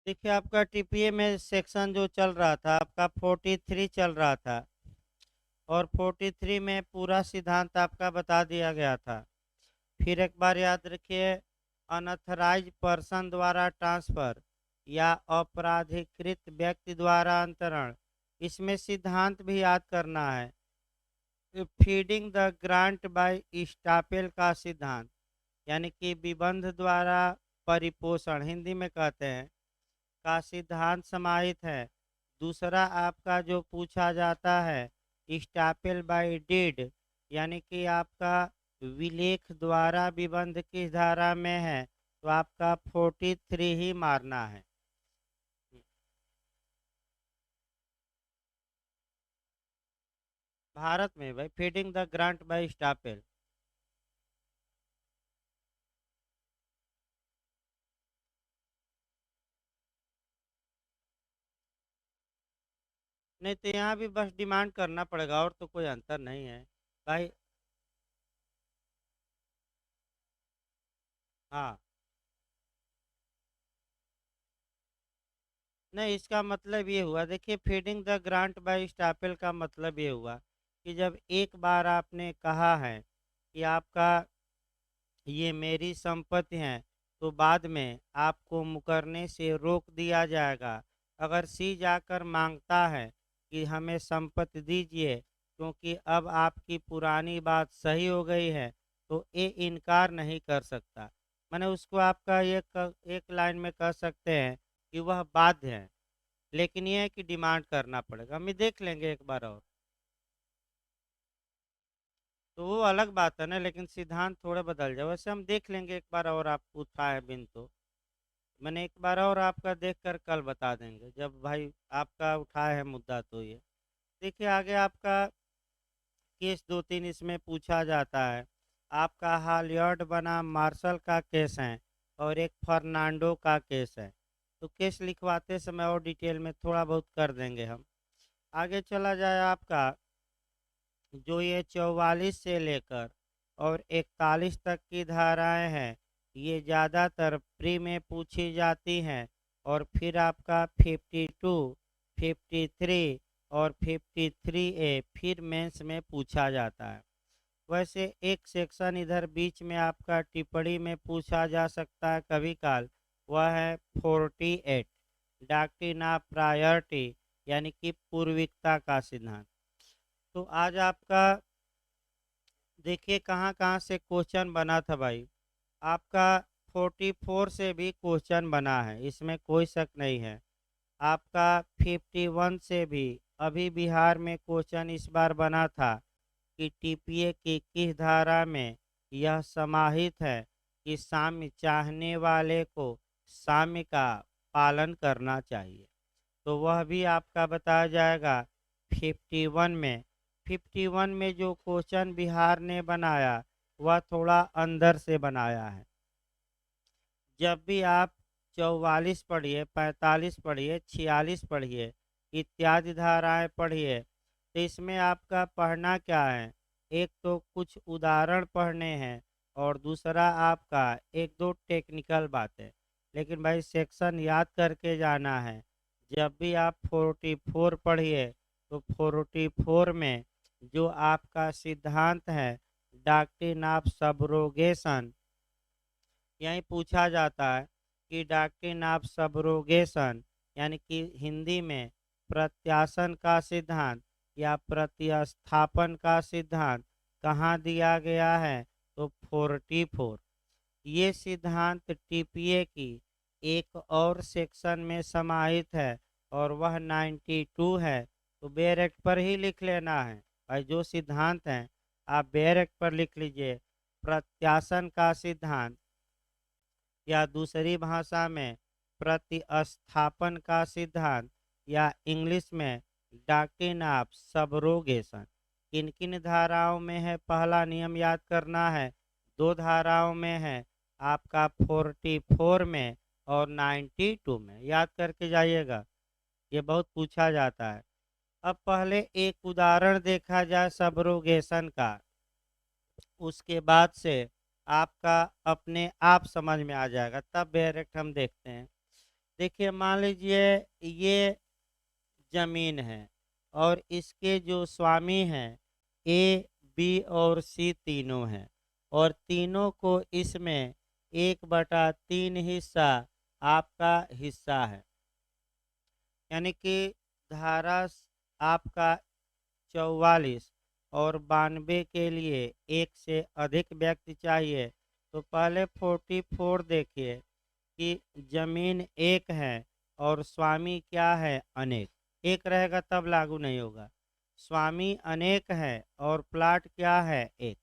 देखिए आपका टीपीए में सेक्शन जो चल रहा था आपका 43 चल रहा था, और 43 में पूरा सिद्धांत आपका बता दिया गया था। फिर एक बार याद रखिए, अनऑथराइज पर्सन द्वारा ट्रांसफर या अपराधिकृत व्यक्ति द्वारा अंतरण, इसमें सिद्धांत भी याद करना है। फीडिंग द ग्रांट बाय स्टापेल का सिद्धांत, यानी कि विबंध द्वारा परिपोषण हिंदी में कहते हैं, का सिद्धांत समाहित है। दूसरा आपका जो पूछा जाता है, स्टापेल बाय डीड, यानी कि आपका विलेख द्वारा विबंध किस धारा में है, तो आपका 43 ही मारना है। भारत में भाई, फीडिंग द ग्रांट बाय स्टापेल। नहीं तो यहाँ भी बस डिमांड करना पड़ेगा, और तो कोई अंतर नहीं है भाई। हाँ, नहीं इसका मतलब ये हुआ, देखिए फीडिंग द ग्रांट बाय स्टापेल का मतलब ये हुआ कि जब एक बार आपने कहा है कि आपका ये मेरी संपत्ति है, तो बाद में आपको मुकरने से रोक दिया जाएगा। अगर सी जाकर मांगता है कि हमें संपत्ति दीजिए क्योंकि अब आपकी पुरानी बात सही हो गई है, तो ए इनकार नहीं कर सकता। मैंने उसको आपका एक लाइन में कह सकते हैं कि वह बाध्य है, लेकिन यह है कि डिमांड करना पड़ेगा। हम ये देख लेंगे एक बार और, तो वो अलग बात है ना, लेकिन सिद्धांत थोड़े बदल जाए। वैसे हम देख लेंगे एक बार और, आप पूछा है बिन तो मैंने एक बार और आपका देखकर कल बता देंगे, जब भाई आपका उठाया है मुद्दा तो ये। देखिए आगे आपका केस दो तीन इसमें पूछा जाता है। आपका हालियर्ड बनाम मार्शल का केस है, और एक फर्नांडो का केस है। तो केस लिखवाते समय और डिटेल में थोड़ा बहुत कर देंगे हम। आगे चला जाए आपका, जो ये 44 से लेकर और 41 तक की धाराएं हैं, ये ज़्यादातर प्री में पूछी जाती हैं, और फिर आपका 52, 53 और 53A फिर मेंस में पूछा जाता है। वैसे एक सेक्शन इधर बीच में आपका टिप्पणी में पूछा जा सकता है कभी काल, वह है 48, डॉक्ट्रिन ऑफ प्रायोरिटी, यानी कि पूर्विकता का सिद्धांत। तो आज आपका देखिए कहाँ कहाँ से क्वेश्चन बना था भाई। आपका 44 से भी क्वेश्चन बना है, इसमें कोई शक नहीं है। आपका 51 से भी अभी बिहार में क्वेश्चन इस बार बना था कि टीपीए की किस धारा में यह समाहित है कि साम्य चाहने वाले को साम्य का पालन करना चाहिए, तो वह भी आपका बताया जाएगा 51 में। 51 में जो क्वेश्चन बिहार ने बनाया, वह थोड़ा अंदर से बनाया है। जब भी आप 44 पढ़िए, 45 पढ़िए, 46 पढ़िए, इत्यादि धाराएं पढ़िए, तो इसमें आपका पढ़ना क्या है, एक तो कुछ उदाहरण पढ़ने हैं, और दूसरा आपका एक दो टेक्निकल बातें। लेकिन भाई सेक्शन याद करके जाना है। जब भी आप 44 पढ़िए, तो 44 में जो आपका सिद्धांत है, डॉक्ट्रिन ऑफ सबरोगेशन, यही पूछा जाता है कि डॉक्ट्रिन ऑफ सबरोगेशन, यानी कि हिंदी में प्रत्यासन का सिद्धांत या प्रतिस्थापन का सिद्धांत कहाँ दिया गया है, तो 44। ये सिद्धांत टीपीए की एक और सेक्शन में समाहित है, और वह 92 है। तो बेरेक्ट पर ही लिख लेना है भाई, जो सिद्धांत हैं आप बेरेक्ट पर लिख लीजिए। प्रत्यासन का सिद्धांत, या दूसरी भाषा में प्रतिस्थापन का सिद्धांत, या इंग्लिश में डॉक्ट्रिन ऑफ सबरोगेशन, किन किन धाराओं में है, पहला नियम याद करना है। दो धाराओं में है, आपका 44 में और 92 में, याद करके जाइएगा, ये बहुत पूछा जाता है। अब पहले एक उदाहरण देखा जाए सबरोगेशन का, उसके बाद से आपका अपने आप समझ में आ जाएगा, तब डायरेक्ट हम देखते हैं। देखिए मान लीजिए ये जमीन है और इसके जो स्वामी हैं ए, बी और सी तीनों हैं और तीनों को इसमें 1/3 हिस्सा आपका हिस्सा है। यानी कि धारा आपका 44 और 92 के लिए एक से अधिक व्यक्ति चाहिए। तो पहले 44 देखिए कि जमीन एक है और स्वामी क्या है, अनेक। एक रहेगा तब लागू नहीं होगा। स्वामी अनेक है और प्लाट क्या है, एक।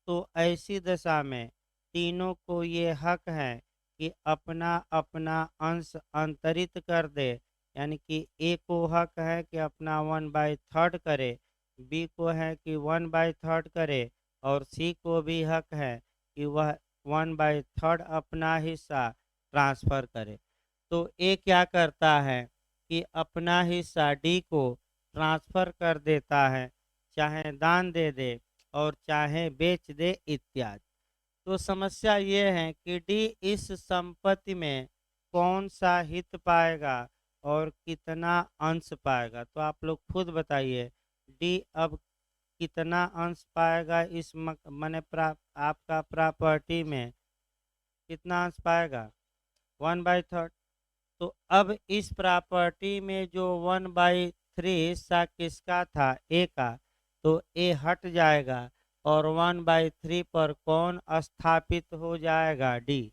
तो ऐसी दशा में तीनों को ये हक है कि अपना अपना अंश अंतरित कर दे। यानी कि ए को हक है कि अपना 1/3 करे, बी को है कि 1/3 करे और सी को भी हक है कि वह 1/3 अपना हिस्सा ट्रांसफर करे। तो ए क्या करता है कि अपना हिस्सा डी को ट्रांसफर कर देता है, चाहे दान दे दे और चाहे बेच दे इत्यादि। तो समस्या ये है कि डी इस संपत्ति में कौन सा हित पाएगा और कितना अंश पाएगा। तो आप लोग खुद बताइए डी अब कितना अंश पाएगा इस माने आपका प्रॉपर्टी में कितना अंश पाएगा, 1/3। तो अब इस प्रॉपर्टी में जो 1/3 हिस्सा किसका था, ए का, तो ए हट जाएगा और 1/3 पर कौन स्थापित हो जाएगा, डी।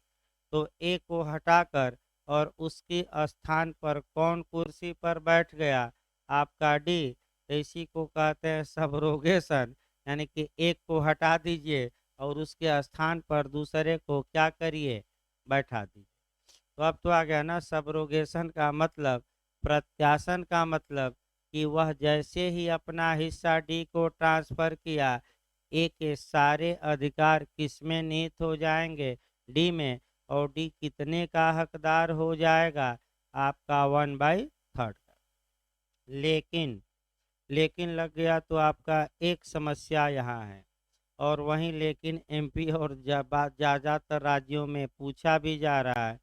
तो ए को हटाकर और उसके स्थान पर कौन कुर्सी पर बैठ गया, आपका डी। तो इसी को कहते हैं सबरोगेशन। यानी कि एक को हटा दीजिए और उसके स्थान पर दूसरे को क्या करिए, बैठा दीजिए। तो अब तो आ गया ना सबरोगेशन का मतलब, प्रत्यासन का मतलब कि वह जैसे ही अपना हिस्सा डी को ट्रांसफर किया, ए के सारे अधिकार किसमें निहित हो जाएंगे, डी में। और डी कितने का हकदार हो जाएगा, आपका 1/3 का। लेकिन लेकिन लग गया तो आपका एक समस्या यहाँ है। और वहीं लेकिन एमपी और ज़्यादातर राज्यों में पूछा भी जा रहा है।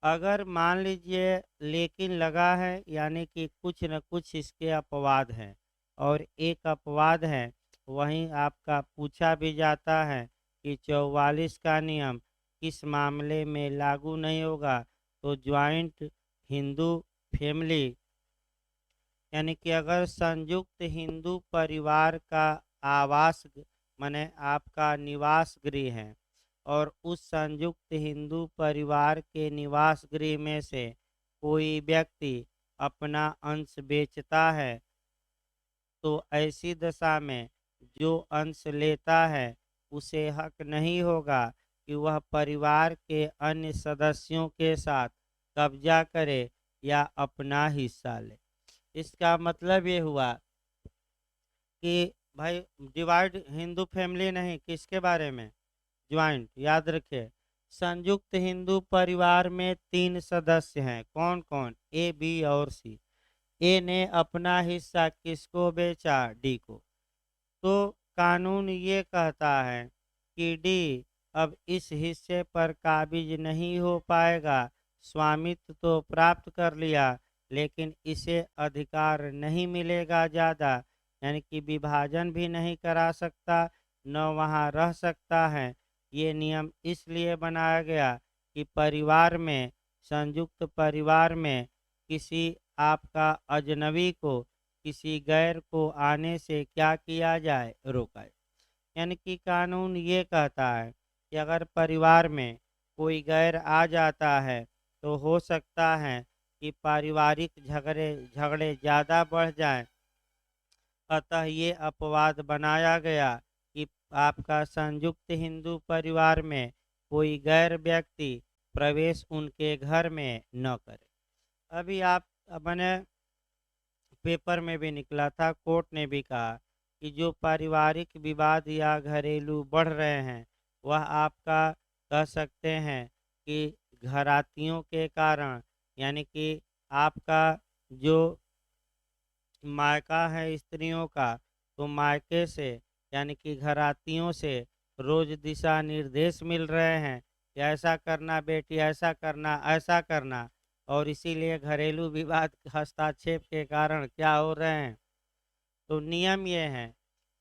अगर मान लीजिए लेकिन लगा है, यानी कि कुछ न कुछ इसके अपवाद हैं और एक अपवाद है, वहीं आपका पूछा भी जाता है कि 44 का नियम किस मामले में लागू नहीं होगा। तो ज्वाइंट हिंदू फैमिली, यानी कि अगर संयुक्त हिंदू परिवार का आवास माने आपका निवास गृह है और उस संयुक्त हिंदू परिवार के निवास गृह में से कोई व्यक्ति अपना अंश बेचता है, तो ऐसी दशा में जो अंश लेता है उसे हक नहीं होगा कि वह परिवार के अन्य सदस्यों के साथ कब्जा करे या अपना हिस्सा ले। इसका मतलब ये हुआ कि भाई डिवाइड हिंदू फैमिली नहीं, किसके बारे में, ज्वाइंट। याद रखिए संयुक्त हिंदू परिवार में 3 सदस्य हैं, कौन कौन, ए, बी और सी। ए ने अपना हिस्सा किसको बेचा, डी को। तो कानून ये कहता है कि डी अब इस हिस्से पर काबिज नहीं हो पाएगा। स्वामित्व तो प्राप्त कर लिया लेकिन इसे अधिकार नहीं मिलेगा ज़्यादा, यानी कि विभाजन भी नहीं करा सकता, न वहाँ रह सकता है। ये नियम इसलिए बनाया गया कि परिवार में, संयुक्त परिवार में किसी आपका अजनबी को, किसी गैर को आने से क्या किया जाए, रोका जाए। यानी कि कानून ये कहता है कि अगर परिवार में कोई गैर आ जाता है तो हो सकता है कि पारिवारिक झगड़े झगड़े ज़्यादा बढ़ जाएं। अतः ये अपवाद बनाया गया कि आपका संयुक्त हिंदू परिवार में कोई गैर व्यक्ति प्रवेश उनके घर में न करे। अभी आप मैंने पेपर में भी निकला था, कोर्ट ने भी कहा कि जो पारिवारिक विवाद या घरेलू बढ़ रहे हैं वह आपका कह सकते हैं कि घरातियों के कारण, यानी कि आपका जो मायका है स्त्रियों का, तो मायके से यानी कि घरातियों से रोज दिशा निर्देश मिल रहे हैं कि ऐसा करना बेटी, ऐसा करना, और इसीलिए घरेलू विवाद हस्तक्षेप के कारण क्या हो रहे हैं। तो नियम ये है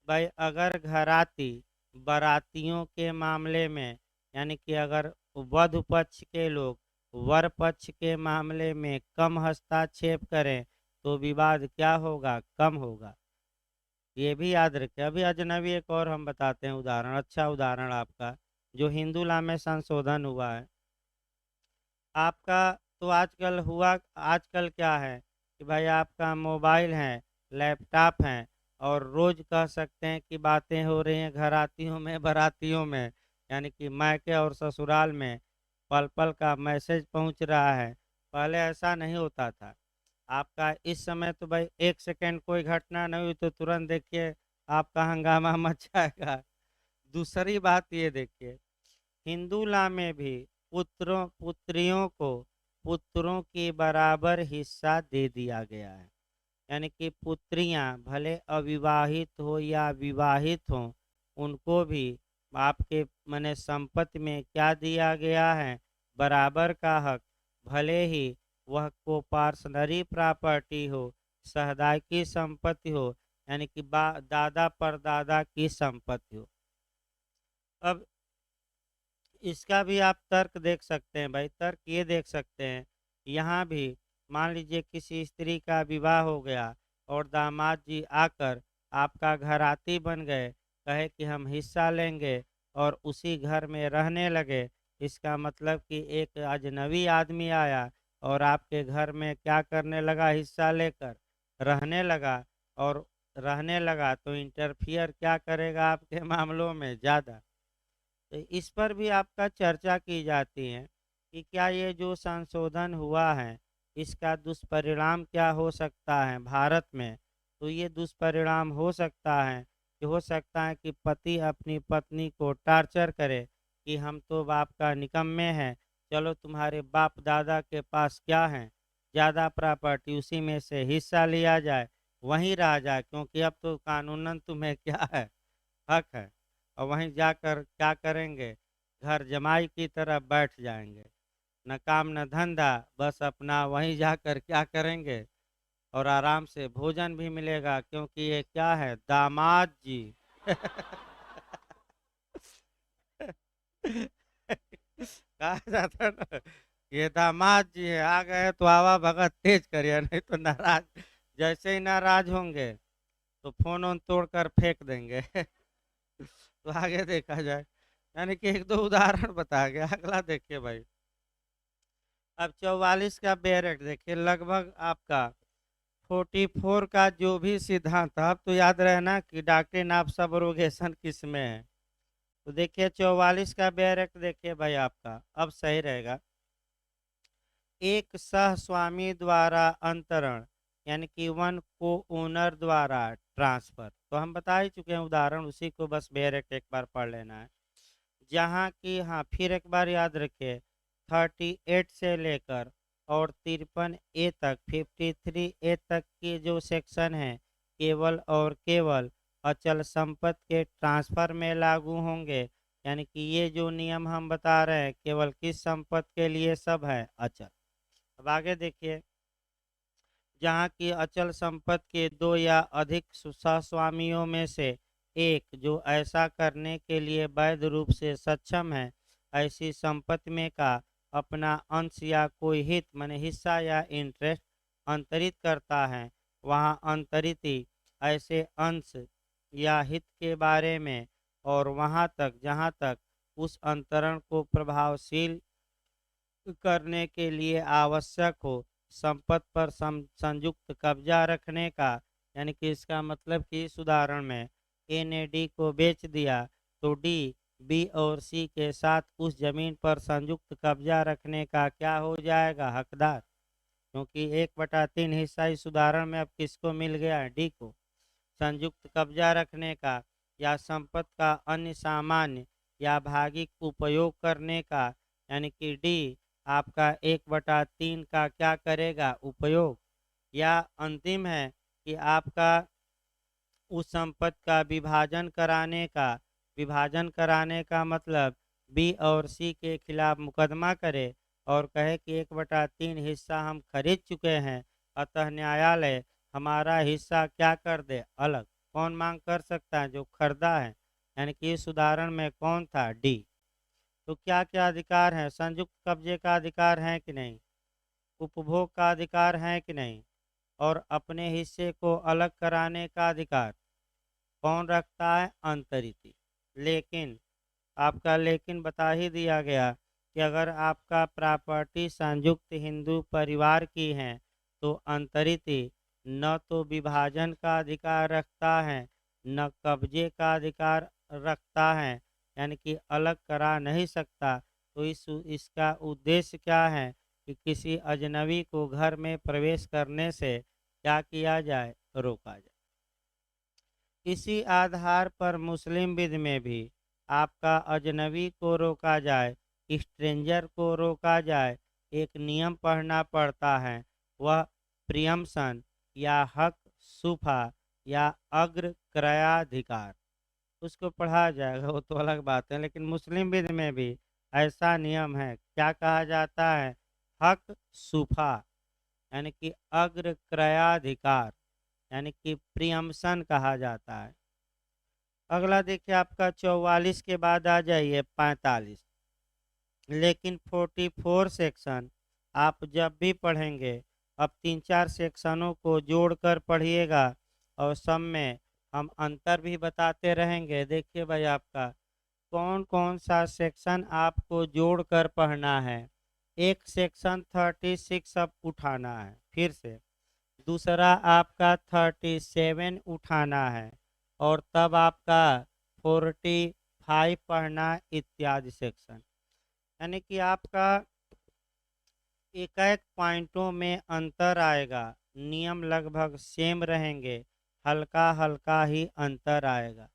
भाई, अगर घराती बारातियों के मामले में, यानी कि अगर वधु पक्ष के लोग वर पक्ष के मामले में कम हस्तक्षेप करें तो विवाद क्या होगा, कम होगा। ये भी याद रखें। अभी अजनबी एक और हम बताते हैं उदाहरण, अच्छा उदाहरण आपका, जो हिंदू लॉ में संशोधन हुआ है आपका। तो आजकल क्या है कि भाई आपका मोबाइल है, लैपटॉप है, और रोज कह सकते हैं कि बातें हो रही हैं घरातियों में बारातियों में, यानी कि मायके और ससुराल में पल पल का मैसेज पहुंच रहा है। पहले ऐसा नहीं होता था आपका। इस समय तो भाई एक सेकंड कोई घटना नहीं हुई तो तुरंत देखिए आपका हंगामा मच जाएगा। दूसरी बात ये देखिए, हिंदू लॉ में भी पुत्रियों को पुत्रों के बराबर हिस्सा दे दिया गया है। यानी कि पुत्रियां भले अविवाहित हो या विवाहित हो, उनको भी आपके मने संपत्ति में क्या दिया गया है, बराबर का हक। भले ही वह कोपार्सनरी प्रॉपर्टी हो, सहदाई की संपत्ति हो, यानी कि दादा परदादा की संपत्ति हो। अब इसका भी आप तर्क देख सकते हैं भाई, तर्क ये देख सकते हैं, यहाँ भी मान लीजिए किसी स्त्री का विवाह हो गया और दामाद जी आकर आपका घराती बन गए, कहे कि हम हिस्सा लेंगे और उसी घर में रहने लगे। इसका मतलब कि एक अजनबी आदमी आया और आपके घर में क्या करने लगा, हिस्सा लेकर रहने लगा। और रहने लगा तो इंटरफियर क्या करेगा आपके मामलों में ज़्यादा। तो इस पर भी आपका चर्चा की जाती है कि क्या ये जो संशोधन हुआ है इसका दुष्परिणाम क्या हो सकता है भारत में। तो ये दुष्परिणाम हो सकता है कि हो सकता है कि पति अपनी पत्नी को टार्चर करे कि हम तो बाप का निकम्मे हैं, चलो तुम्हारे बाप दादा के पास क्या है, ज़्यादा प्रॉपर्टी उसी में से हिस्सा लिया जाए, वहीं रह जाए, क्योंकि अब तो कानूनन तुम्हें क्या है, हक है। और वहीं जाकर क्या करेंगे, घर जमाई की तरह बैठ जाएंगे, न काम न धंधा, बस अपना वहीं जाकर क्या करेंगे, और आराम से भोजन भी मिलेगा क्योंकि ये क्या है, दामाद जी। कहा जाता है ना, ये दामाद जी है, आ गए तो आवा भगत तेज करिए, नहीं तो नाराज, जैसे ही नाराज होंगे तो फोन ऑन तोड़कर फेंक देंगे। तो आगे देखा जाए, यानी कि एक दो उदाहरण बता गया। अगला देखिए भाई, अब 44 का बेरेट देखिए, लगभग आपका 44 का जो भी सिद्धांत था, अब तो याद रहना कि डॉक्ट्रिन ऑफ सबरोगेशन किस में है। तो देखिए 44 का बेरेट देखिए भाई, आपका अब सही रहेगा। एक सह स्वामी द्वारा अंतरण, यानी कि वन को ओनर द्वारा ट्रांसफर, तो हम बता ही चुके हैं उदाहरण, उसी को बस बेरेट एक बार पढ़ लेना है। जहाँ की, हाँ फिर एक बार याद रखिए, 38 से लेकर और 53 ए तक, 53 ए तक के जो सेक्शन है केवल और केवल अचल संपत्ति के ट्रांसफर में लागू होंगे। यानी कि ये जो नियम हम बता रहे हैं केवल किस संपत्ति के लिए, सब है अचल। अब आगे देखिए, जहाँ की अचल संपत्ति के दो या अधिक सहस्वामियों में से एक जो ऐसा करने के लिए वैध रूप से सक्षम है, ऐसी संपत्ति में का अपना अंश या कोई हित माने हिस्सा या इंटरेस्ट अंतरित करता है, वहाँ अंतरित ऐसे अंश या हित के बारे में और वहाँ तक जहाँ तक उस अंतरण को प्रभावशील करने के लिए आवश्यक हो, संपत्ति पर संयुक्त कब्जा रखने का। यानी कि इसका मतलब कि इस उदाहरण में ए ने डी को बेच दिया तो डी बी और सी के साथ उस जमीन पर संयुक्त कब्जा रखने का क्या हो जाएगा, हकदार। क्योंकि 1/3 हिस्सा इस उदाहरण में अब किसको मिल गया, डी को। संयुक्त कब्जा रखने का या संपत्ति का अन्य सामान्य या भागिक उपयोग करने का, यानी कि डी आपका 1/3 का क्या करेगा, उपयोग। या अंतिम है कि आपका उस संपत्ति का विभाजन कराने का, विभाजन कराने का मतलब बी और सी के खिलाफ मुकदमा करे और कहे कि 1/3 हिस्सा हम खरीद चुके हैं, अतः न्यायालय हमारा हिस्सा क्या कर दे, अलग। कौन मांग कर सकता है? जो खरीदा है। यानी कि इस उदाहरण में कौन था? डी। तो क्या क्या अधिकार हैं? संयुक्त कब्जे का अधिकार है कि नहीं? उपभोग का अधिकार है कि नहीं? और अपने हिस्से को अलग कराने का अधिकार कौन रखता है? अंतरिति। लेकिन आपका लेकिन बता ही दिया गया कि अगर आपका प्रॉपर्टी संयुक्त हिंदू परिवार की है तो अंतरिति न तो विभाजन का अधिकार रखता है न कब्जे का अधिकार रखता है, यानी कि अलग करा नहीं सकता। तो इसका उद्देश्य क्या है कि किसी अजनबी को घर में प्रवेश करने से क्या किया जाए? रोका जाए। इसी आधार पर मुस्लिम विधि में भी आपका अजनबी को रोका जाए, स्ट्रेंजर को रोका जाए, एक नियम पढ़ना पड़ता है, वह प्रियम्सन या हक सुफा या अग्र क्रयाधिकार, उसको पढ़ा जाएगा, वो तो अलग बात है। लेकिन मुस्लिम विधि में भी ऐसा नियम है, क्या कहा जाता है? हक सुफा, यानी कि अग्र क्रयाधिकार, यानी कि प्रियम्सन कहा जाता है। अगला देखिए आपका 44 के बाद आ जाइए 45। लेकिन 44 सेक्शन आप जब भी पढ़ेंगे, अब 3-4 सेक्शनों को जोड़कर पढ़िएगा और सब में हम अंतर भी बताते रहेंगे। देखिए भाई आपका कौन कौन सा सेक्शन आपको जोड़कर पढ़ना है। एक सेक्शन 36 अब उठाना है फिर से, दूसरा आपका 37 उठाना है और तब आपका 45 पढ़ना इत्यादि सेक्शन। यानी कि आपका एक एक पॉइंटों में अंतर आएगा, नियम लगभग सेम रहेंगे, हल्का हल्का ही अंतर आएगा।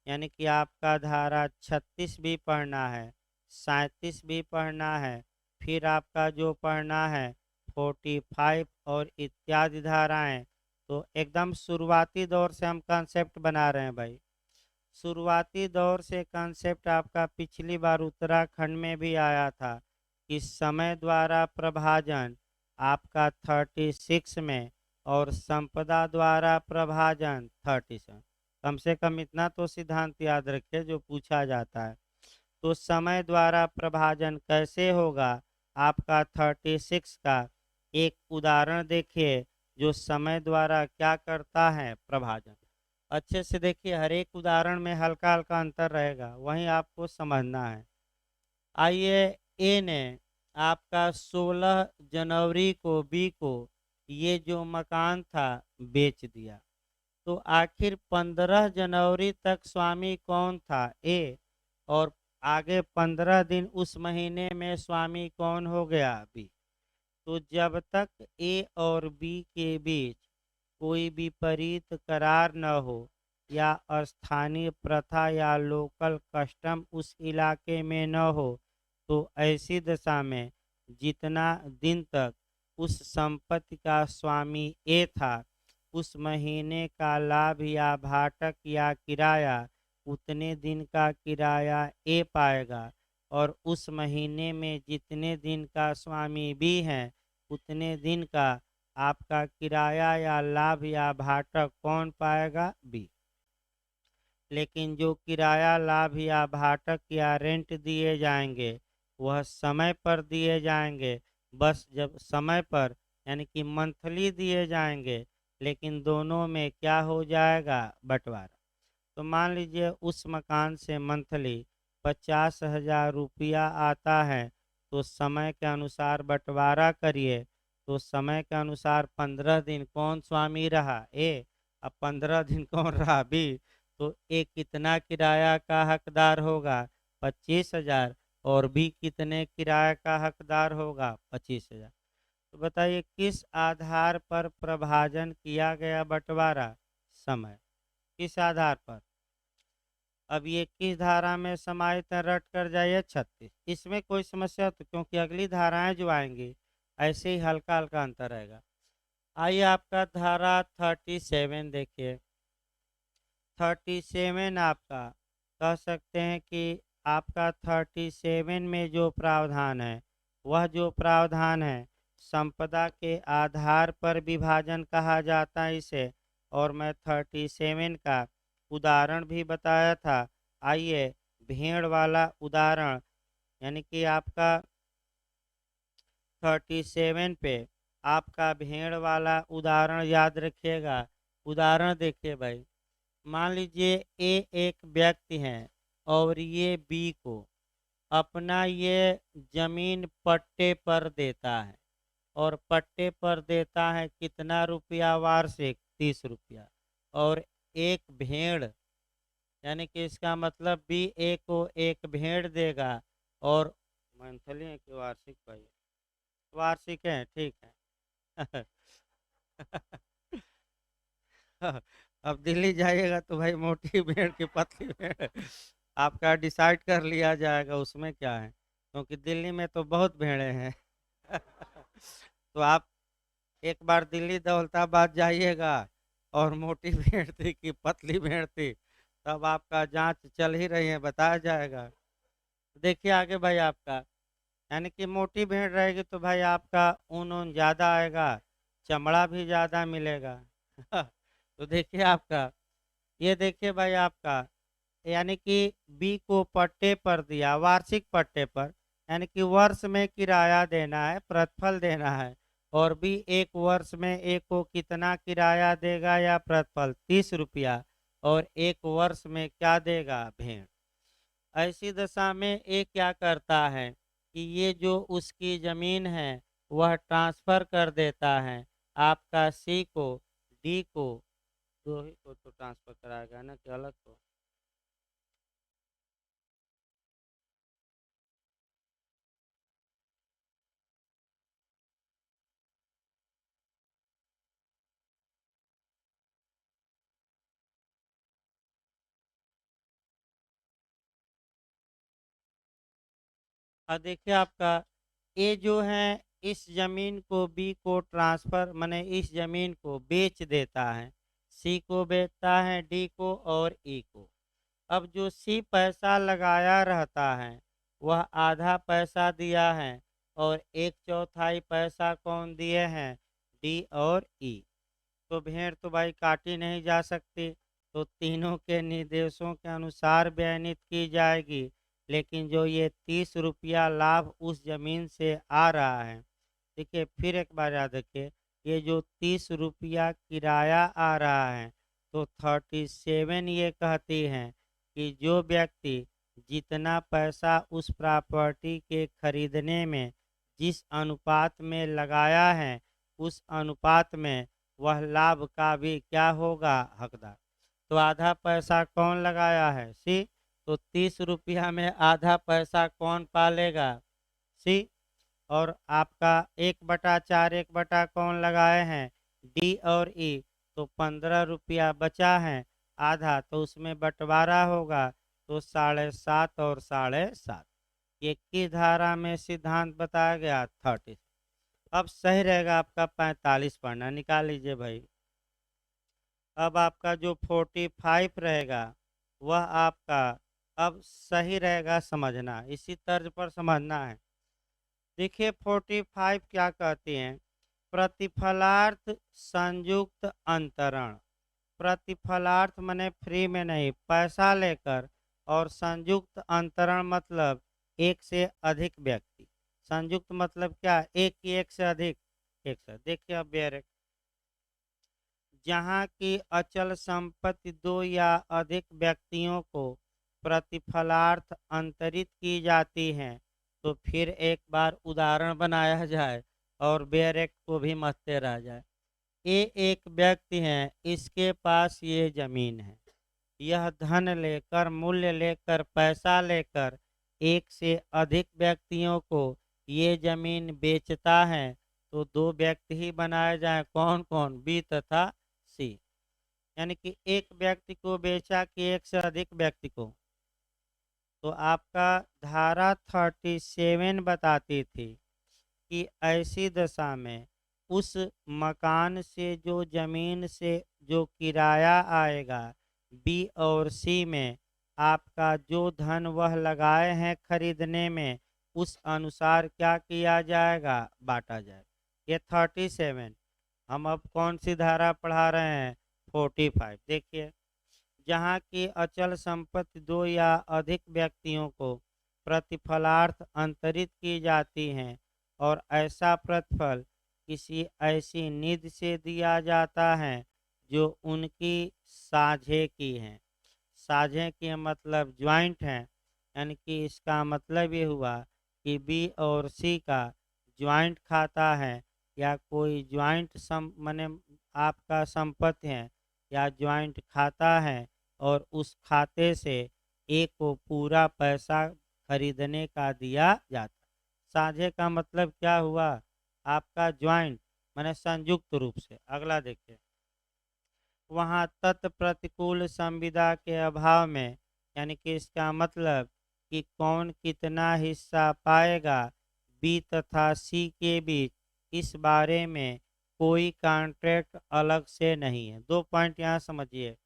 यानी कि आपका धारा 36 भी पढ़ना है, 37 भी पढ़ना है, फिर आपका जो पढ़ना है 45 और इत्यादि धाराएं। तो एकदम शुरुआती दौर से हम कंसेप्ट बना रहे हैं भाई। शुरुआती दौर से कंसेप्ट आपका पिछली बार उत्तराखंड में भी आया था कि समय द्वारा प्रभाजन आपका 36 में और संपदा द्वारा प्रभाजन 37। कम से कम इतना तो सिद्धांत याद रखिए जो पूछा जाता है। तो समय द्वारा प्रभाजन कैसे होगा? आपका 36 का एक उदाहरण देखिए जो समय द्वारा क्या करता है? प्रभाजन। अच्छे से देखिए, हर एक उदाहरण में हल्का हल्का अंतर रहेगा, वहीं आपको समझना है। आइए, ए ने आपका 16 जनवरी को बी को ये जो मकान था बेच दिया। तो आखिर 15 जनवरी तक स्वामी कौन था? ए। और आगे 15 दिन उस महीने में स्वामी कौन हो गया? बी। तो जब तक ए और बी के बीच कोई विपरीत करार न हो या स्थानीय प्रथा या लोकल कस्टम उस इलाके में न हो, तो ऐसी दशा में जितना दिन तक उस संपत्ति का स्वामी ए था, उस महीने का लाभ या भाटक या किराया उतने दिन का किराया ए पाएगा। और उस महीने में जितने दिन का स्वामी बी है उतने दिन का आपका किराया या लाभ या भाटक कौन पाएगा? बी। लेकिन जो किराया लाभ या भाटक या रेंट दिए जाएंगे वह समय पर दिए जाएंगे। बस जब समय पर यानी कि मंथली दिए जाएंगे, लेकिन दोनों में क्या हो जाएगा? बंटवारा। तो मान लीजिए उस मकान से मंथली 50,000 रुपया आता है, तो समय के अनुसार बंटवारा करिए। तो समय के अनुसार 15 दिन कौन स्वामी रहा? ए। अब 15 दिन कौन रहा? बी। तो ए कितना किराया का हकदार होगा? 25,000। और बी कितने किराया का हकदार होगा? 25,000। तो बताइए किस आधार पर प्रभाजन किया गया बंटवारा? समय। किस आधार पर? अब ये किस धारा में समाहित है? रट कर जाइए 36। इसमें कोई समस्या तो, क्योंकि अगली धाराएं जो आएंगी ऐसे ही हल्का हल्का अंतर रहेगा। आइए आपका धारा 37 देखिए। 37 आपका कह सकते हैं कि आपका 37 में जो प्रावधान है, वह जो प्रावधान है संपदा के आधार पर विभाजन कहा जाता है इसे। और मैं 37 का उदाहरण भी बताया था। आइए भेड़ वाला उदाहरण, यानी कि आपका 37 पे आपका भेड़ वाला उदाहरण याद रखिएगा। उदाहरण देखिए भाई, मान लीजिए ए एक व्यक्ति है और ये बी को अपना ये जमीन पट्टे पर देता है, और पट्टे पर देता है कितना रुपया वार्षिक, 30 रुपया। और एक भेड़, यानी कि इसका मतलब बी ए को एक भेड़ देगा। और मंथली है कि वार्षिक भाई? वार्षिक है, ठीक है। अब दिल्ली जाइएगा तो भाई मोटी भेड़ की पतली भेड़ आपका डिसाइड कर लिया जाएगा, उसमें क्या है, क्योंकि दिल्ली में तो बहुत भेड़े हैं। तो आप एक बार दिल्ली दौलताबाद जाइएगा और मोटी भेड़ थी कि पतली भेड़ थी, तब आपका जांच चल ही रही है, बताया जाएगा। देखिए आगे भाई आपका, यानी कि मोटी भेड़ रहेगी तो भाई आपका ऊन ऊन ज़्यादा आएगा, चमड़ा भी ज़्यादा मिलेगा। तो देखिए आपका, ये देखिए भाई आपका, यानी कि बी को पट्टे पर दिया, वार्षिक पट्टे पर, यानी कि वर्ष में किराया देना है, प्रतिफल देना है। और बी एक वर्ष में ए को कितना किराया देगा या प्रतिफल, 30 रुपया। और एक वर्ष में क्या देगा, भेड़। ऐसी दशा में ए क्या करता है कि ये जो उसकी ज़मीन है वह ट्रांसफ़र कर देता है आपका सी को, डी को, दो ही को तो ट्रांसफ़र कराएगा ना कि अलग को? देखिए आपका ए जो है इस जमीन को बी को ट्रांसफर माने इस जमीन को बेच देता है, सी को बेचता है, डी को और ई को। अब जो सी पैसा लगाया रहता है वह आधा पैसा दिया है, और एक चौथाई पैसा कौन दिए हैं, डी और ई। तो भेड़ तो भाई काटी नहीं जा सकती, तो तीनों के निर्देशों के अनुसार बयानित की जाएगी। लेकिन जो ये 30 रुपया लाभ उस जमीन से आ रहा है, देखिए फिर एक बार याद रखिए, ये जो 30 रुपया किराया आ रहा है, तो 37 ये कहती हैं कि जो व्यक्ति जितना पैसा उस प्रॉपर्टी के खरीदने में जिस अनुपात में लगाया है, उस अनुपात में वह लाभ का भी क्या होगा, हकदार। तो आधा पैसा कौन लगाया है, सी। तो 30 रुपया में आधा पैसा कौन पालेगा, सी। और आपका 1/4 1 कौन लगाए हैं, डी और ई। तो 15 रुपया बचा है, आधा तो उसमें बंटवारा होगा, तो 7.5 और 7.5। ये किस धारा में सिद्धांत बताया गया, 30। अब सही रहेगा आपका 45 पढ़ना, निकाल लीजिए भाई। अब आपका जो 45 रहेगा वह आपका अब सही रहेगा, समझना इसी तर्ज पर समझना है। देखिए 45 क्या कहती हैं, प्रतिफलार्थ संयुक्त अंतरण। प्रतिफलार्थ मने फ्री में नहीं, पैसा लेकर, और संयुक्त अंतरण मतलब एक से अधिक व्यक्ति। संयुक्त मतलब क्या, एक की एक से अधिक, एक से। देखिए अब बेर, जहाँ की अचल संपत्ति दो या अधिक व्यक्तियों को प्रतिफलार्थ अंतरित की जाती है, तो फिर एक बार उदाहरण बनाया जाए और बेरेक को भी मसते रह जाए। ये एक व्यक्ति है, इसके पास ये जमीन है, यह धन लेकर, मूल्य लेकर, पैसा लेकर एक से अधिक व्यक्तियों को ये जमीन बेचता है। तो दो व्यक्ति ही बनाए जाए, कौन कौन, बी तथा सी। यानी कि एक व्यक्ति को बेचा कि एक से अधिक व्यक्ति को। तो आपका धारा 37 बताती थी कि ऐसी दशा में उस मकान से जो जमीन से जो किराया आएगा बी और सी में, आपका जो धन वह लगाए हैं खरीदने में, उस अनुसार क्या किया जाएगा, बांटा जाएगा। ये 37। हम अब कौन सी धारा पढ़ा रहे हैं, 45। देखिए, जहाँ की अचल संपत्ति दो या अधिक व्यक्तियों को प्रतिफलार्थ अंतरित की जाती हैं और ऐसा प्रतिफल किसी ऐसी निधि से दिया जाता है जो उनकी साझे की है। साझे के मतलब ज्वाइंट हैं, यानी कि इसका मतलब ये हुआ कि बी और सी का ज्वाइंट खाता है, या कोई ज्वाइंट सम माने आपका संपत्ति है या ज्वाइंट खाता है, और उस खाते से ए को पूरा पैसा खरीदने का दिया जाता। साझे का मतलब क्या हुआ, आपका ज्वाइंट माने संयुक्त रूप से। अगला देखिए, वहाँ तत्प्रतिकूल संविदा के अभाव में, यानी कि इसका मतलब कि कौन कितना हिस्सा पाएगा बी तथा सी के बीच, इस बारे में कोई कॉन्ट्रैक्ट अलग से नहीं है। 2 पॉइंट यहाँ समझिए।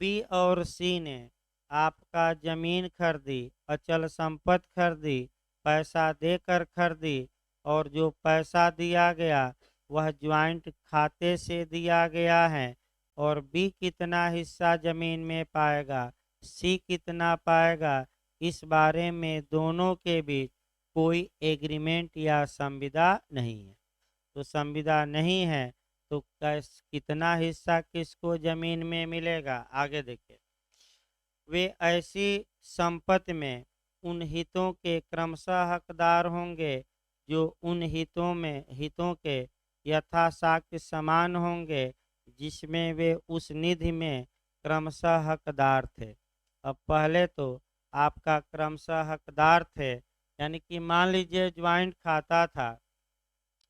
बी और सी ने आपका जमीन खरीदी, अचल संपत्ति खरीदी, पैसा देकर खरीदी, और जो पैसा दिया गया वह ज्वाइंट खाते से दिया गया है, और बी कितना हिस्सा जमीन में पाएगा, सी कितना पाएगा, इस बारे में दोनों के बीच कोई एग्रीमेंट या संविदा नहीं है। तो संविदा नहीं है तो कैस कितना हिस्सा किसको जमीन में मिलेगा, आगे देखिए। वे ऐसी संपत्ति में उन हितों के क्रमशः हकदार होंगे जो उन हितों के यथाशाक्य समान होंगे, जिसमें वे उस निधि में क्रमशः हकदार थे। अब पहले तो आपका क्रमशः हकदार थे, यानी कि मान लीजिए ज्वाइंट खाता था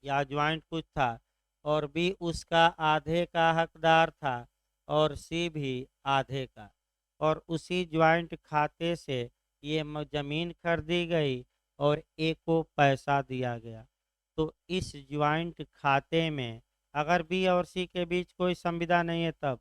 या ज्वाइंट कुछ था, और बी उसका आधे का हकदार था और सी भी आधे का, और उसी ज्वाइंट खाते से ये जमीन खरीदी गई और ए को पैसा दिया गया। तो इस ज्वाइंट खाते में अगर बी और सी के बीच कोई संविदा नहीं है तब,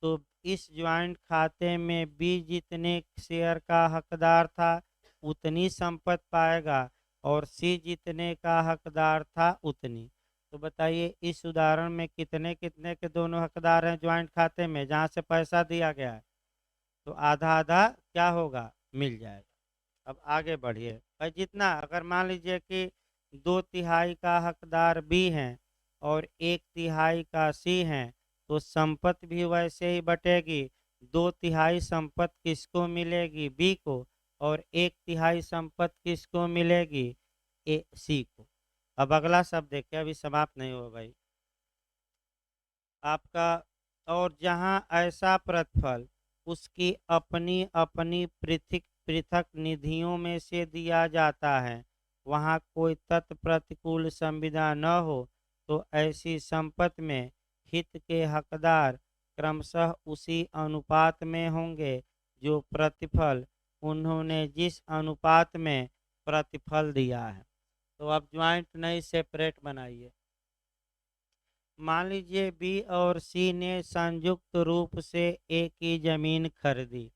तो इस ज्वाइंट खाते में बी जितने शेयर का हकदार था उतनी संपत्ति पाएगा, और सी जितने का हकदार था उतनी। तो बताइए इस उदाहरण में कितने कितने के दोनों हकदार हैं ज्वाइंट खाते में जहाँ से पैसा दिया गया है, तो आधा आधा क्या होगा, मिल जाएगा। अब आगे बढ़िए भाई, जितना अगर मान लीजिए कि 2/3 का हकदार बी है और 1/3 का सी है, तो संपत्ति भी वैसे ही बटेगी। 2/3 संपत्ति किसको मिलेगी, बी को, और 1/3 संपत्ति किसको मिलेगी, ए सी को। अब अगला शब्द देखिए, अभी समाप्त नहीं हुआ भाई आपका। और जहाँ ऐसा प्रतिफल उसकी अपनी अपनी पृथक पृथक निधियों में से दिया जाता है, वहाँ कोई तत्प्रतिकूल संविदा न हो, तो ऐसी संपत्ति में हित के हकदार क्रमशः उसी अनुपात में होंगे जो प्रतिफल उन्होंने जिस अनुपात में प्रतिफल दिया है। तो अब ज्वाइंट नहीं सेपरेट बनाइए। मान लीजिए बी और सी ने संयुक्त रूप से ए की जमीन खरीदी,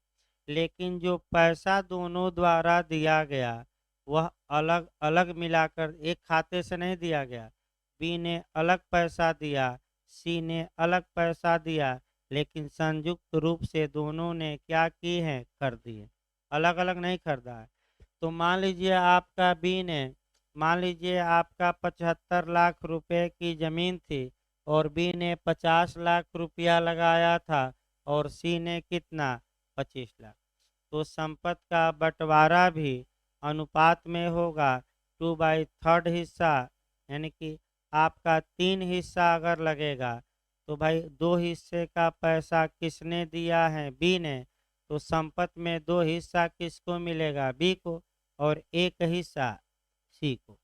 लेकिन जो पैसा दोनों द्वारा दिया गया वह अलग अलग मिलाकर एक खाते से नहीं दिया गया। बी ने अलग पैसा दिया, सी ने अलग पैसा दिया, लेकिन संयुक्त रूप से दोनों ने क्या की है, खरीदी है, अलग अलग नहीं खरीदा है। तो मान लीजिए आपका 75 लाख रुपए की ज़मीन थी और बी ने 50 लाख रुपया लगाया था और सी ने कितना, 25 लाख। तो संपत्ति का बंटवारा भी अनुपात में होगा 2/3 हिस्सा, यानी कि आपका 3 हिस्सा अगर लगेगा तो भाई 2 हिस्से का पैसा किसने दिया है, बी ने, तो संपत्ति में 2 हिस्सा किसको मिलेगा, बी को, और 1 हिस्सा सी को।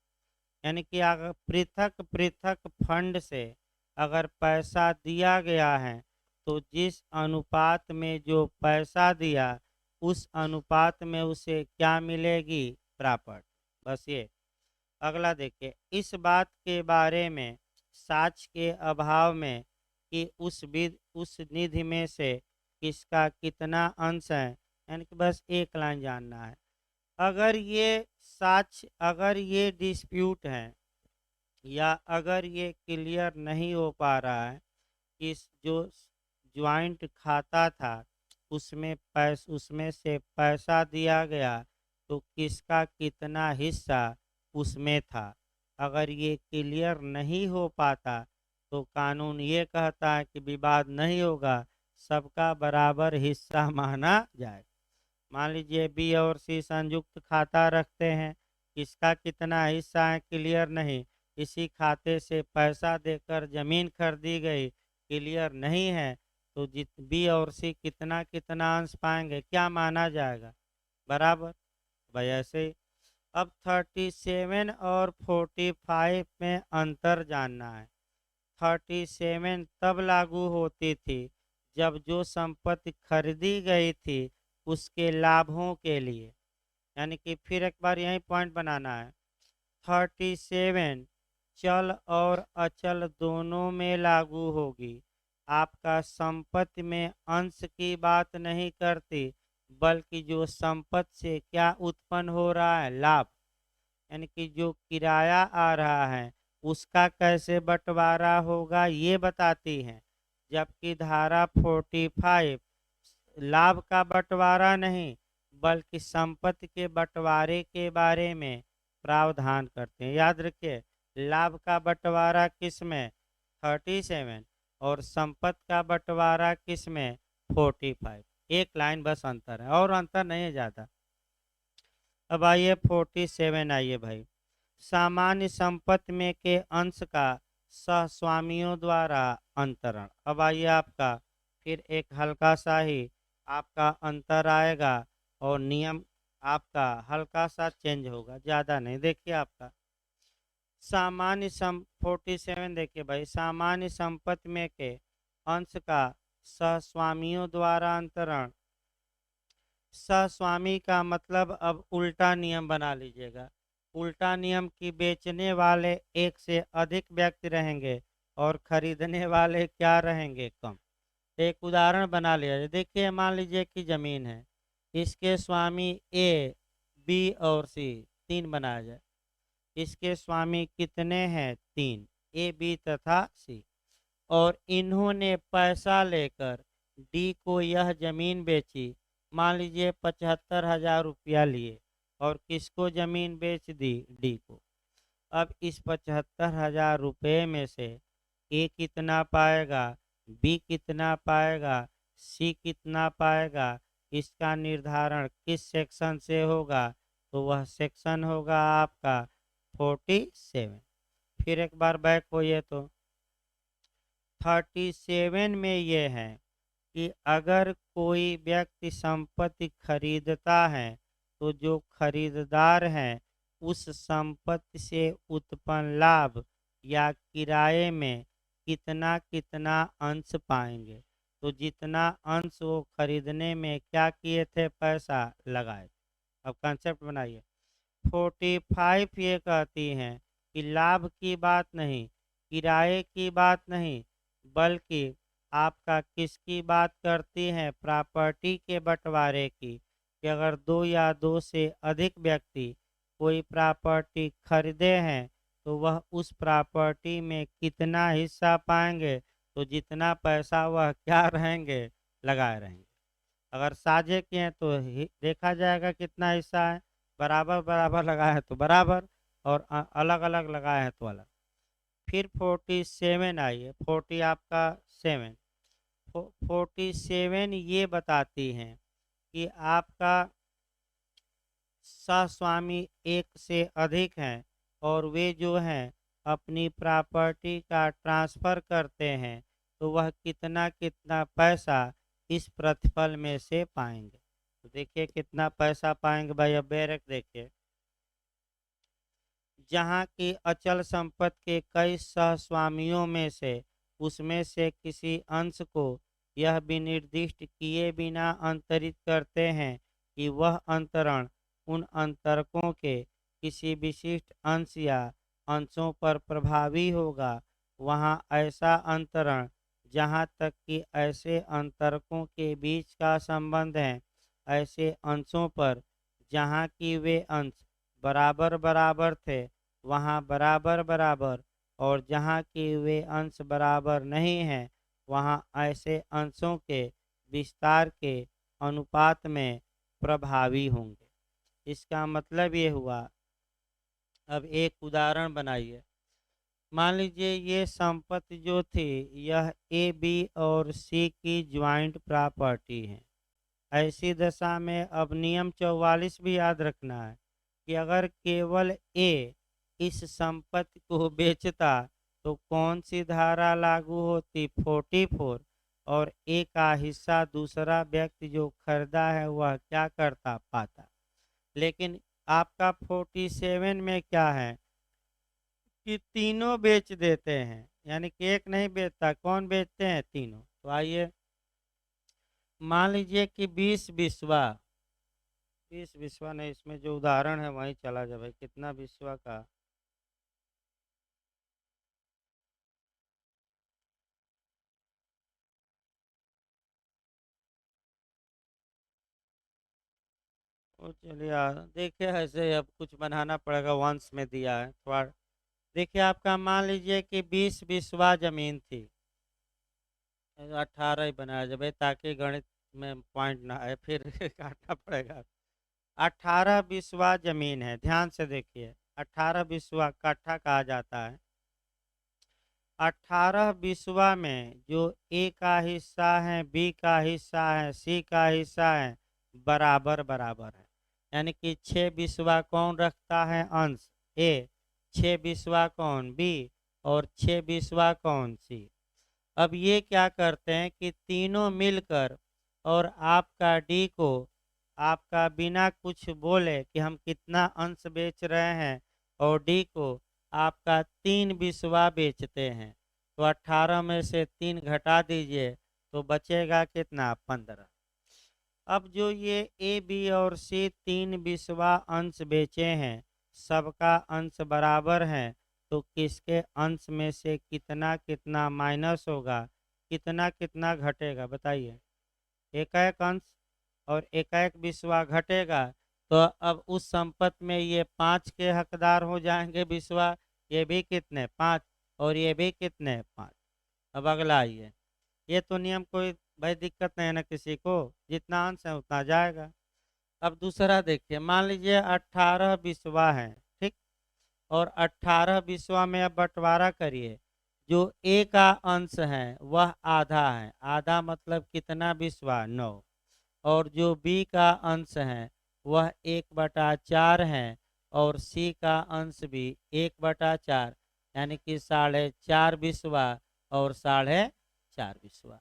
यानी कि अगर पृथक पृथक फंड से अगर पैसा दिया गया है, तो जिस अनुपात में जो पैसा दिया उस अनुपात में उसे क्या मिलेगी, प्रॉपर्टी। बस ये। अगला देखिए, इस बात के बारे में साक्ष्य के अभाव में कि उस निधि में से किसका कितना अंश है, यानी कि बस एक लाइन जानना है। अगर ये साक्ष्य, अगर ये डिस्प्यूट है या अगर ये क्लियर नहीं हो पा रहा है कि जो ज्वाइंट खाता था उसमें से पैसा दिया गया तो किसका कितना हिस्सा उसमें था, अगर ये क्लियर नहीं हो पाता तो कानून ये कहता है कि विवाद नहीं होगा, सबका बराबर हिस्सा माना जाए। मान लीजिए बी और सी संयुक्त खाता रखते हैं, किसका कितना हिस्सा है क्लियर नहीं, इसी खाते से पैसा देकर जमीन खरीदी गई, क्लियर नहीं है, तो जित बी और सी कितना कितना अंश पाएंगे, क्या माना जाएगा, बराबर। भाई ऐसे ही अब 37 और 45 में अंतर जानना है। 37 तब लागू होती थी जब जो संपत्ति खरीदी गई थी उसके लाभों के लिए, यानी कि फिर एक बार यही पॉइंट बनाना है। 37 चल और अचल दोनों में लागू होगी। आपका संपत्ति में अंश की बात नहीं करती, बल्कि जो संपत्ति से क्या उत्पन्न हो रहा है, लाभ, यानी कि जो किराया आ रहा है उसका कैसे बंटवारा होगा ये बताती है। जबकि धारा 45 लाभ का बंटवारा नहीं बल्कि संपत्ति के बंटवारे के बारे में प्रावधान करते हैं। याद रखिए, लाभ का बंटवारा किस में, 37, और संपत्ति का बंटवारा किस में, 45। एक लाइन बस अंतर है और अंतर नहीं है ज़्यादा। अब आइए 47, आइए भाई। सामान्य संपत्ति में के अंश का सहस्वामियों द्वारा अंतरण। अब आइए आपका फिर एक हल्का सा ही आपका अंतर आएगा और नियम आपका हल्का सा चेंज होगा, ज़्यादा नहीं। देखिए आपका सामान्य 47 देखिए भाई, सामान्य संपत्ति में के अंश का सहस्वामियों द्वारा अंतरण। सहस्वामी का मतलब अब उल्टा नियम बना लीजिएगा। उल्टा नियम की बेचने वाले एक से अधिक व्यक्ति रहेंगे और खरीदने वाले क्या रहेंगे, कम। एक उदाहरण बना लिया जाए। देखिए मान लीजिए कि जमीन है, इसके स्वामी ए, बी और सी, तीन बनाया जाए। इसके स्वामी कितने हैं, तीन, ए, बी तथा सी। और इन्होंने पैसा लेकर डी को यह जमीन बेची। मान लीजिए 75,000 रुपया लिए और किसको जमीन बेच दी, डी को। अब इस 75,000 रुपये में से ए कितना पाएगा, बी कितना पाएगा, सी कितना पाएगा, इसका निर्धारण किस सेक्शन से होगा, तो वह सेक्शन होगा आपका 47। फिर एक बार बैक होइए तो 37 में ये है कि अगर कोई व्यक्ति संपत्ति खरीदता है तो जो खरीदार हैं उस संपत्ति से उत्पन्न लाभ या किराए में कितना कितना अंश पाएंगे। तो जितना अंश वो खरीदने में क्या किए थे, पैसा लगाए। अब कंसेप्ट बनाइए। 45 ये कहती हैं कि लाभ की बात नहीं, किराए की बात नहीं, बल्कि आपका किसकी बात करती हैं, प्रॉपर्टी के बंटवारे की। कि अगर दो या दो से अधिक व्यक्ति कोई प्रॉपर्टी खरीदे हैं तो वह उस प्रॉपर्टी में कितना हिस्सा पाएंगे, तो जितना पैसा वह क्या रहेंगे, लगाए रहेंगे। अगर साझे किए हैं तो देखा जाएगा कितना हिस्सा है, बराबर बराबर लगाए हैं तो बराबर, और अलग अलग लगाए हैं तो अलग। फिर 47 आइए, 40 आपका 7। 47 ये बताती हैं कि आपका सहस्वामी एक से अधिक हैं और वे जो हैं अपनी प्रॉपर्टी का ट्रांसफ़र करते हैं तो वह कितना कितना पैसा इस प्रतिफल में से पाएंगे। तो देखिए कितना पैसा पाएंगे भाई। अब बैरक देखिए, जहाँ की अचल संपत्ति के कई सहस्वामियों में से उसमें से किसी अंश को यह विनिर्दिष्ट किए बिना अंतरित करते हैं कि वह अंतरण उन अंतरकों के किसी विशिष्ट अंश या अंशों पर प्रभावी होगा, वहाँ ऐसा अंतरण जहाँ तक कि ऐसे अंतरकों के बीच का संबंध है ऐसे अंशों पर जहाँ की वे अंश बराबर बराबर थे वहाँ बराबर बराबर, और जहाँ की वे अंश बराबर नहीं हैं वहाँ ऐसे अंशों के विस्तार के अनुपात में प्रभावी होंगे। इसका मतलब ये हुआ। अब एक उदाहरण बनाइए। मान लीजिए ये संपत्ति जो थी यह ए बी और सी की ज्वाइंट प्रॉपर्टी है। ऐसी दशा में अब नियम 44 भी याद रखना है कि अगर केवल ए इस संपत्ति को बेचता तो कौन सी धारा लागू होती, 44, और ए का हिस्सा दूसरा व्यक्ति जो खरीदा है वह क्या करता, पाता। लेकिन आपका 47 में क्या है कि तीनों बेच देते हैं, यानी कि एक नहीं बेचता, कौन बेचते हैं, तीनों। तो आइए मान लीजिए कि 20 बिस्वा नहीं, इसमें जो उदाहरण है वहीं चला जाए भाई, कितना बिस्वा का। वो चलिए देखिए ऐसे अब कुछ बनाना पड़ेगा, वंश में दिया है थोड़ा। देखिए आपका मान लीजिए कि 20 बिस्वा जमीन थी। 18 ही बनाया जाए भाई, ताकि गणित में पॉइंट ना आए फिर काटना पड़ेगा। 18 बिस्वा जमीन है, ध्यान से देखिए। 18 बिस्वा कट्ठा कहा जाता है। 18 बिस्वा में जो ए का हिस्सा है, बी का हिस्सा है, सी का हिस्सा है, बराबर बराबर है। यानी कि 6 बिस्वा कौन रखता है अंश, ए। 6 बिस्वा कौन, बी। और 6 बिस्वा कौन, सी। अब ये क्या करते हैं कि तीनों मिलकर और आपका डी को, आपका बिना कुछ बोले कि हम कितना अंश बेच रहे हैं, और डी को आपका 3 बिस्वा बेचते हैं। तो 18 में से 3 घटा दीजिए तो बचेगा कितना, 15। अब जो ये ए बी और सी 3 बिस्वा अंश बेचे हैं, सबका अंश बराबर है, तो किसके अंश में से कितना कितना माइनस होगा, कितना कितना घटेगा, बताइए। एक एक अंश और एक एक बिस्वा घटेगा। तो अब उस संपत्ति में ये 5 के हकदार हो जाएंगे बिस्वा, ये भी कितने, 5, और ये भी कितने, 5। अब अगला आइए। ये तो नियम कोई भाई दिक्कत नहीं है ना किसी को, जितना अंश है उतना जाएगा। अब दूसरा देखिए, मान लीजिए 18 बिस्वा है, ठीक। और 18 बिस्वा में अब बंटवारा करिए। जो ए का अंश है वह आधा है, आधा मतलब कितना बिस्वा, 9। और जो बी का अंश है वह 1/4 है, और सी का अंश भी 1/4, यानी कि 4.5 बिस्वा और 4.5 बिस्वा।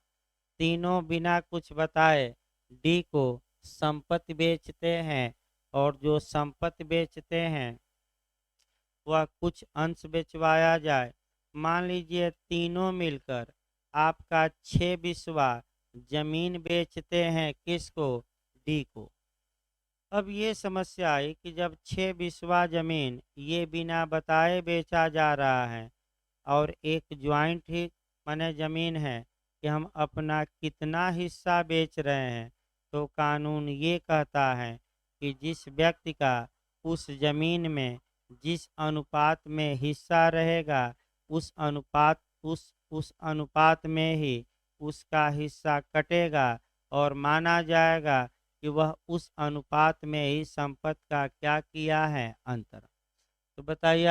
तीनों बिना कुछ बताए डी को संपत्ति बेचते हैं, और जो संपत्ति बेचते हैं वह कुछ अंश बेचवाया जाए। मान लीजिए तीनों मिलकर आपका 6 बिस्वा जमीन बेचते हैं, किसको, डी को। अब ये समस्या आई कि जब 6 बिस्वा जमीन ये बिना बताए बेचा जा रहा है, और एक ज्वाइंट ही माने जमीन है कि हम अपना कितना हिस्सा बेच रहे हैं, तो कानून ये कहता है कि जिस व्यक्ति का उस जमीन में जिस अनुपात में हिस्सा रहेगा, उस अनुपात में ही उसका हिस्सा कटेगा, और माना जाएगा कि वह उस अनुपात में ही संपत्ति का क्या किया है, अंतर। तो बताइए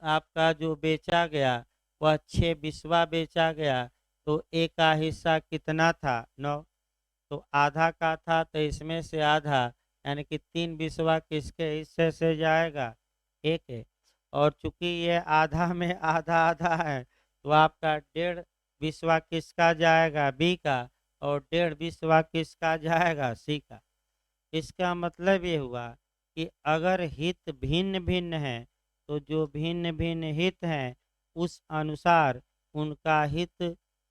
आपका जो बेचा गया वह 6 बिस्वा बेचा गया, तो ए का हिस्सा कितना था, 9। तो आधा का था, तो इसमें से आधा, यानी कि 3 बिस्वा किसके हिस्से से जाएगा, ए के। और चूंकि ये आधा में आधा आधा है, तो आपका 1.5 बिस्वा किसका जाएगा, बी का। और 1.5 बिस्वा किसका जाएगा, सी का। इसका मतलब ये हुआ कि अगर हित भिन्न भिन्न है, तो जो भिन्न भिन्न हित हैं उस अनुसार उनका हित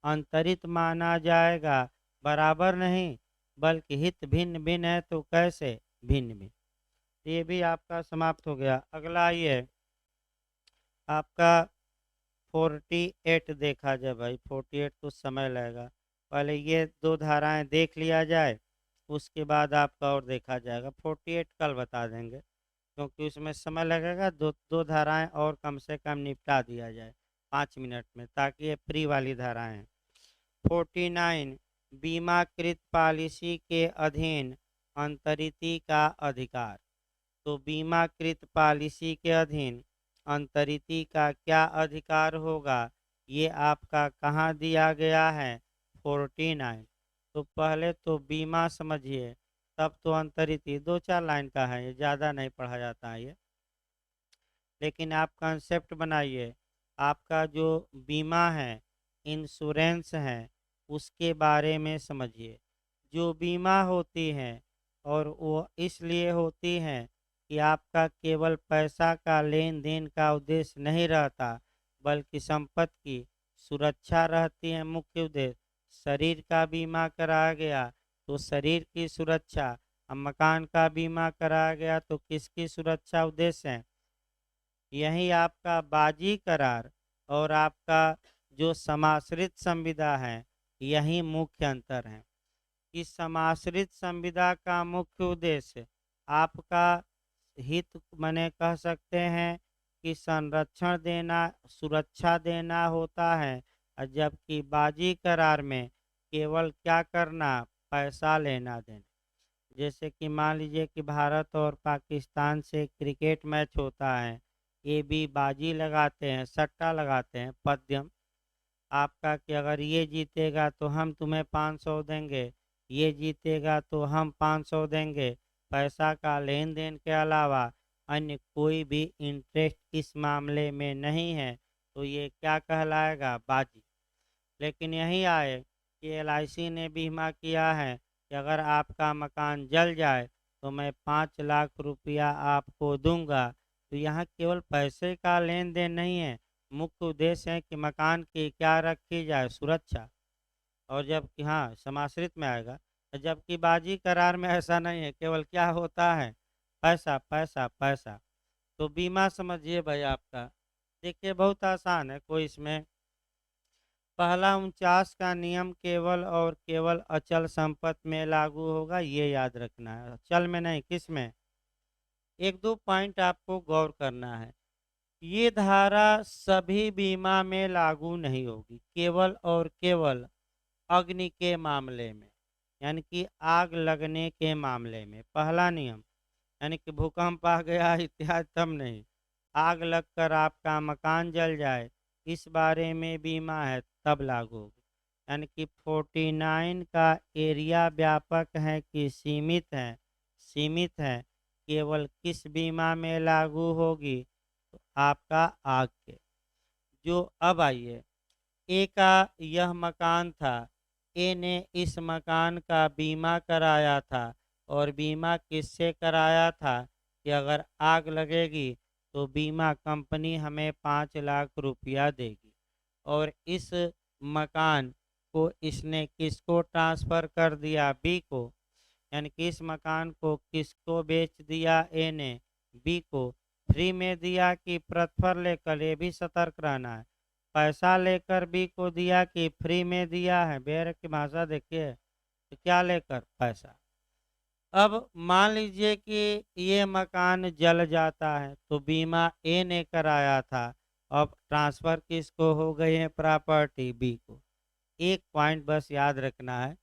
अंतरित माना जाएगा, बराबर नहीं। बल्कि हित भिन्न भिन्न है तो कैसे, भिन्न भिन्न। ये भी आपका समाप्त हो गया। अगला ये आपका 48 देखा जाए भाई, 48 कुछ समय लगेगा। पहले ये दो धाराएं देख लिया जाए, उसके बाद आपका और देखा जाएगा। 48 कल बता देंगे, क्योंकि उसमें समय लगेगा, दो दो धाराएं और कम से कम निपटा दिया जाए 5 मिनट में, ताकि ये फ्री वाली धाराएं हैं। 49 बीमाकृत पॉलिसी के अधीन अंतरिती का अधिकार। तो बीमाकृत पॉलिसी के अधीन अंतरिती का क्या अधिकार होगा, ये आपका कहाँ दिया गया है? 49। तो पहले तो बीमा समझिए, तब तो अंतरिती 2-4 लाइन का है, ये ज़्यादा नहीं पढ़ा जाता है ये। लेकिन आप कंसेप्ट बनाइए, आपका जो बीमा है, इंश्योरेंस है, उसके बारे में समझिए। जो बीमा होती है, और वो इसलिए होती है कि आपका केवल पैसा का लेन देन का उद्देश्य नहीं रहता, बल्कि संपत्ति की सुरक्षा रहती है मुख्य उद्देश्य। शरीर का बीमा कराया गया तो शरीर की सुरक्षा, अब मकान का बीमा कराया गया तो किसकी सुरक्षा उद्देश्य है? यही आपका बाजी करार और आपका जो समाश्रित संविदा है, यही मुख्य अंतर है। इस समाश्रित संविदा का मुख्य उद्देश्य आपका हित माने कह सकते हैं कि संरक्षण देना, सुरक्षा देना होता है, और जबकि बाजी करार में केवल क्या करना, पैसा लेना देना। जैसे कि मान लीजिए कि भारत और पाकिस्तान से क्रिकेट मैच होता है, ये भी बाजी लगाते हैं, सट्टा लगाते हैं, पद्यम आपका, कि अगर ये जीतेगा तो हम तुम्हें 500 देंगे, ये जीतेगा तो हम 500 देंगे। पैसा का लेन देन के अलावा अन्य कोई भी इंटरेस्ट इस मामले में नहीं है, तो ये क्या कहलाएगा? बाजी। लेकिन यही आए कि LIC ने बीमा किया है कि अगर आपका मकान जल जाए तो मैं 5 लाख रुपया आपको दूंगा। तो यहाँ केवल पैसे का लेन देन नहीं है, मुख्य उद्देश्य है कि मकान की क्या रखी जाए? सुरक्षा। और जबकि हाँ, समाश्रित में आएगा। जबकि बाजी करार में ऐसा नहीं है, केवल क्या होता है? पैसा पैसा पैसा। तो बीमा समझिए भाई आपका, देखिए बहुत आसान है, कोई इसमें पहला 49 का नियम केवल और केवल अचल संपत्ति में लागू होगा, ये याद रखना है, चल में नहीं। किस में? एक दो पॉइंट आपको गौर करना है। ये धारा सभी बीमा में लागू नहीं होगी, केवल और केवल अग्नि के मामले में, यानी कि आग लगने के मामले में। पहला नियम, यानी कि भूकंप आ गया इत्यादि तब नहीं, आग लगकर आपका मकान जल जाए, इस बारे में बीमा है तब लागू होगी। यानी कि 49 का एरिया व्यापक है कि सीमित है? सीमित है। केवल किस बीमा में लागू होगी? तो आपका आग के। जो अब आइए, ए का यह मकान था, ए ने इस मकान का बीमा कराया था, और बीमा किससे कराया था कि अगर आग लगेगी तो बीमा कंपनी हमें 5 लाख रुपया देगी। और इस मकान को इसने किसको ट्रांसफ़र कर दिया? बी को। यानी कि इस मकान को किसको बेच दिया? ए ने बी को। फ्री में दिया कि प्रतिफल लेकर? ये भी सतर्क रहना है। पैसा लेकर बी को दिया कि फ्री में दिया है? बेर की भाषा देखिए, तो क्या लेकर? पैसा। अब मान लीजिए कि ये मकान जल जाता है, तो बीमा ए ने कराया था, अब ट्रांसफ़र किसको हो गई है प्रॉपर्टी? बी को। एक पॉइंट बस याद रखना है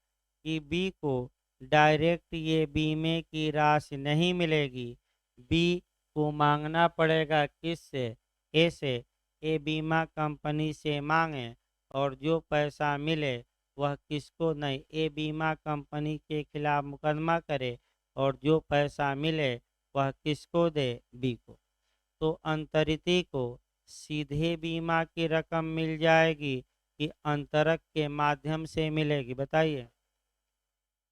कि बी को डायरेक्ट ये बीमे की राशि नहीं मिलेगी, बी को मांगना पड़ेगा किससे? ए से। ए बीमा कंपनी से मांगे, और जो पैसा मिले वह किसको नहीं, ए बीमा कंपनी के खिलाफ मुकदमा करे, और जो पैसा मिले वह किसको दे? बी को। तो अंतरिती को सीधे बीमा की रकम मिल जाएगी कि अंतरक के माध्यम से मिलेगी? बताइए।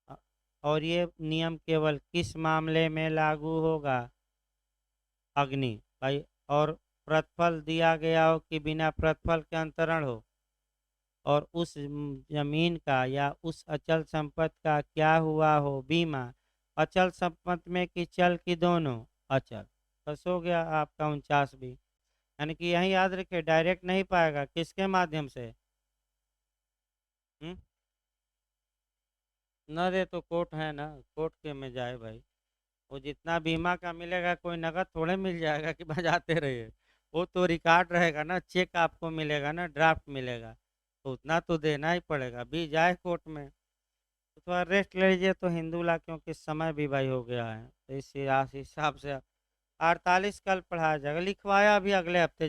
अ- और ये नियम केवल किस मामले में लागू होगा? अग्नि भाई। और प्रतिफल दिया गया हो कि बिना प्रतिफल के अंतरण हो, और उस जमीन का या उस अचल संपत्ति का क्या हुआ हो? बीमा। अचल संपत्ति में कि चल की? दोनों अचल। बस हो गया आपका 49 भी। यानी कि यही याद रखिए, डायरेक्ट नहीं पाएगा, किसके माध्यम से? न दे तो कोर्ट है ना, कोर्ट के में जाए भाई। वो जितना बीमा का मिलेगा, कोई नगद थोड़े मिल जाएगा कि बजाते रहिए। वो तो रिकॉर्ड रहेगा ना, चेक आपको मिलेगा ना, ड्राफ्ट मिलेगा। तो उतना तो देना ही पड़ेगा, भी जाए कोर्ट में। तो थोड़ा रेस्ट ले लीजिए तो हिंदू ला, क्योंकि समय भी भाई हो गया है, तो इस हिसाब से 48 कल पढ़ाया जाएगा, लिखवाया अभी अगले हफ्ते